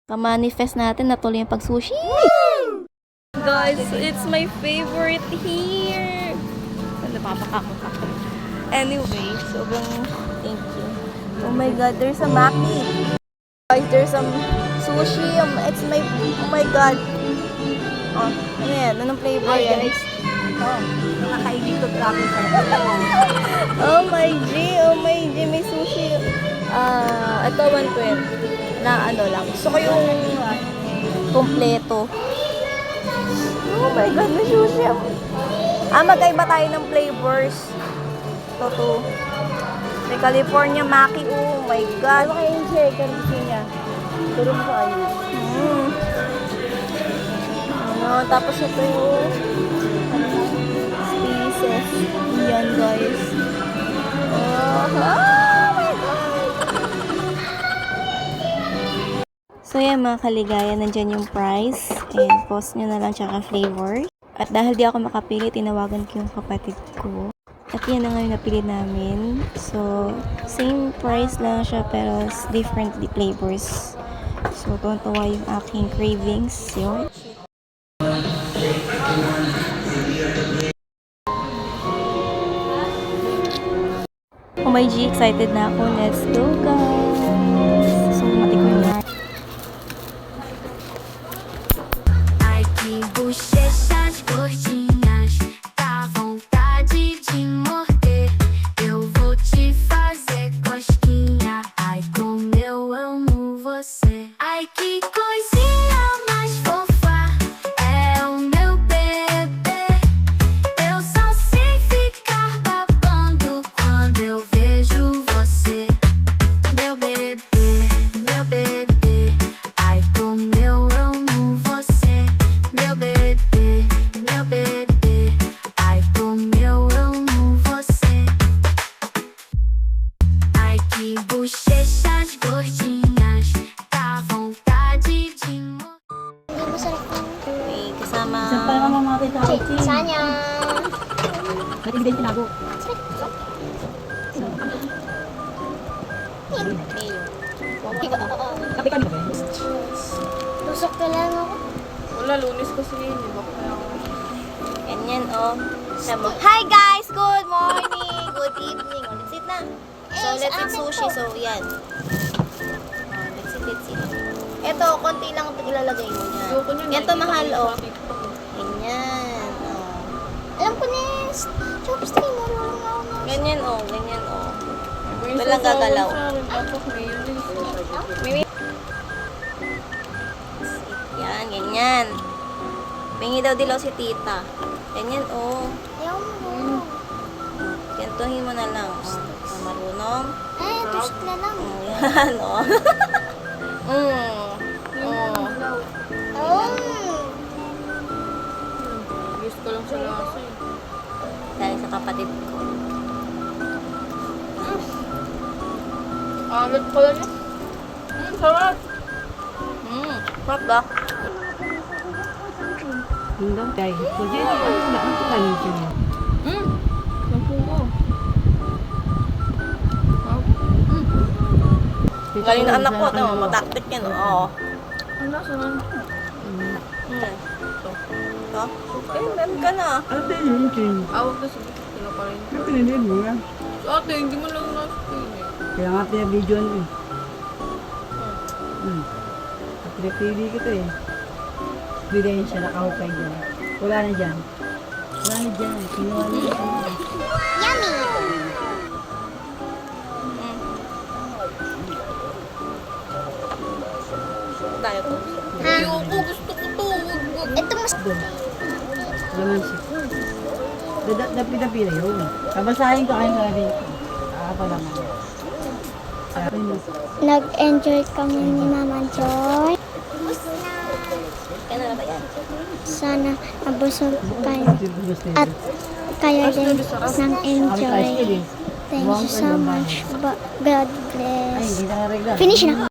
Ka-manifest natin na tuloy yung pag-sushi. Guys, it's my favorite here. Napapakakot ako. Anyway, sobrang thank you. Oh my God, there's a maki. Guys, there's some sushi. It's my, oh my God. Oh, ano yan? Anong flavor yan? Oh, nakakaibig ko traffic. Oh my G, may sushi. Ito 120. Na ano lang. Gusto ko yung kompleto. Oh my God, may sushi. Magkaiba tayo ng flavors. Ito to. May California Maki. Oh my God. Ano kayo yung share? Gusto niya. Turo mo sa ayo. Tapos ito yung pieces. Yan guys. Oh my God. So yan mga kaligaya, nandyan yung price. And post nyo na lang tsaka flavor. At dahil di ako makapili, tinawagan ko yung kapatid ko. At yan na nga yung napili namin. So, same price lang siya pero different flavors. So, tuwan-tuwa yung aking cravings. Yun. Oh my G, excited na ako. Let's go guys! So, matikman na. Ai, que bochechas gordinhas, dá vontade de morder. Eu vou te fazer cosquinha. Ai, como eu amo você. Ai, que coisinha mais fofa. É o meu bebê. Eu só sei ficar babando quando eu vejo você. Meu bebê, meu bebê. Ai, como eu amo você. Meu bebê, meu bebê. Ai, como eu amo você. Ai, que bochechas gordinhas, dá vontade de morder. Hindi masarap ng May kasama. Isang pa naman mga kita. sayang. Ba't hindi din tinago? Kape kami ba? Tusok ka lang ako. Wala, Lunes kasi yun, di ba? Kaya Ganyan, oh. Sabi, hi guys! Good morning! Good evening! Oh, let's eat na. So, let's eat sushi. So, yan. Oh, let's eat. Ito, konti lang ito ilalagay mo niya. ayoko niya. Ito, mahal, oh. Ganyan, oh. Alam ko na yung chopstick. Marunong ako na. Ganyan, oh. Ganyan, oh. Walang Walang gagalaw. Yan, ganyan. Bingi daw dilaw si tita. Ganyan, oh. Ayaw mo. Gantuhin mo na lang. Oh. Marunong. Ay, tusok na lang. Oh, yan, oh. Oh. Gusto ko lang sa lasa eh. Dahil sa kapatid ko. Alat pala niya. Sarap! Sarap ba? Hindi. Dahil, kung dito pa rin na, ang tumanin siya. Lampu ko. Galing na anak ko, no? Mataktik yan, oo. Ang lasa na. Ito? Eh, meron ka na. Ate, yun siya. Awag na sa kilo pa rin. Ang pinilin mo nga. Ate, hindi mo lang nasa-pin eh. Kaya nga pinabidyo eh. Pinapili kita eh. Bigayin siya, nakahukay dyan. Wala na dyan. Wala na dyan. Kinuha na dyan. Tayo to. Ayoko, gusto ko to. Wag. Ito mas... Laman siya. Dapila yun. Kabasahin ko kayo na rin. Pa naman. Sabi mo. Nag-enjoy kami ni Mama Joy. Kaya na ba yan? Sana nabusog kayo. At kayo din ng enjoy. Thank you so much. God Ay, bless. hindi na regla. Finish na.